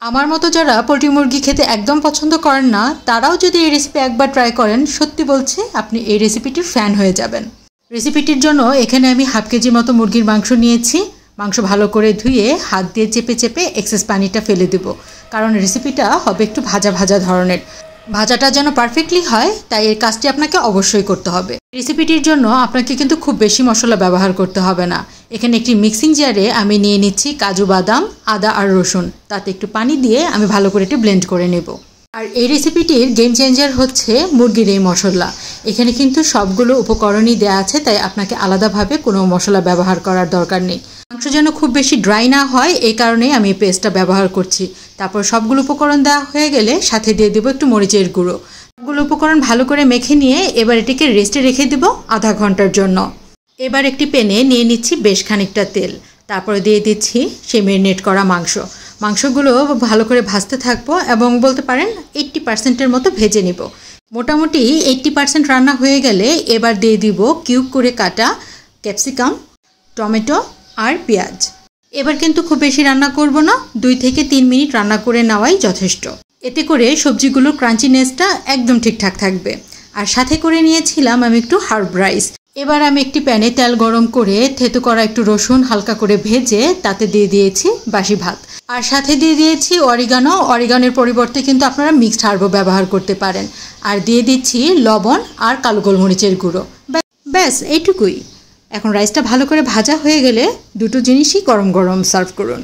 আমার মতো যারা পোলট্রি মুরগি খেতে একদম পছন্দ করেন না তারাও যদি এই রেসিপি একবার ট্রাই করেন, সত্যি বলছি আপনি এই রেসিপিটির ফ্যান হয়ে যাবেন। রেসিপিটির জন্য এখানে আমি হাফ কেজি মতো মুরগির মাংস নিয়েছি। মাংস ভালো করে ধুয়ে হাত দিয়ে চেপে চেপে এক্সেস পানিটা ফেলে দেব, কারণ রেসিপিটা হবে একটু ভাজা ভাজা ধরনের। ভাজাটা যেন পারফেক্টলি হয় তাই এই কাজটি আপনাকে অবশ্যই করতে হবে। রেসিপিটির জন্য আপনাকে কিন্তু খুব বেশি মশলা ব্যবহার করতে হবে না। এখানে একটি মিক্সিং জারে আমি নিয়ে নিচ্ছি কাজু বাদাম, আদা আর রসুন, তাতে একটু পানি দিয়ে আমি ভালো করে একটু ব্লেন্ড করে নেব। আর এই রেসিপিটির গেম চেঞ্জার হচ্ছে মুরগির এই মশলা। এখানে কিন্তু সবগুলো উপকরণই দেওয়া আছে, তাই আপনাকে আলাদাভাবে কোনো মশলা ব্যবহার করার দরকার নেই। মাংস যেন খুব বেশি ড্রাই না হয় এই কারণেই আমি পেস্টটা ব্যবহার করছি। তারপর সবগুলো উপকরণ দেওয়া হয়ে গেলে সাথে দিয়ে দেবো একটু মরিচের গুঁড়ো। সবগুলো উপকরণ ভালো করে মেখে নিয়ে এবার এটিকে রেস্টে রেখে দেবো আধা ঘন্টার জন্য। এবার একটি প্যানে নিয়ে নিচ্ছি বেশ খানিকটা তেল, তারপরে দিয়ে দিচ্ছি সেই ম্যারিনেট করা মাংসগুলো ভালো করে ভাজতে থাকবো এবং বলতে পারেন 80% মতো ভেজে নিব। মোটামুটি 80% রান্না হয়ে গেলে এবার দিয়ে দিব কিউব করে কাটা ক্যাপসিকাম, টমেটো আর পেঁয়াজ। এবার কিন্তু খুব বেশি রান্না করব না, 2 থেকে 3 মিনিট রান্না করে নেওয়াই যথেষ্ট। এতে করে সবজিগুলোর ক্রাঞ্চিনেসটা একদম ঠিকঠাক থাকবে। আর সাথে করে নিয়েছিলাম আমি একটু হার্ব রাইস। এবার আমি একটি প্যানে তেল গরম করে থেতো করা একটু রসুন হালকা করে ভেজে তাতে দিয়ে দিয়েছি বাসি ভাত, আর সাথে দিয়ে দিয়েছি অরিগানোর পরিবর্তে কিন্তু আপনারা মিক্সড হার্বও ব্যবহার করতে পারেন। আর দিয়ে দিচ্ছি লবণ আর কালো গোলমরিচের গুঁড়ো। ব্যাস এইটুকুই। এখন রাইসটা ভালো করে ভাজা হয়ে গেলে দুটো জিনিসই গরম গরম সার্ভ করুন।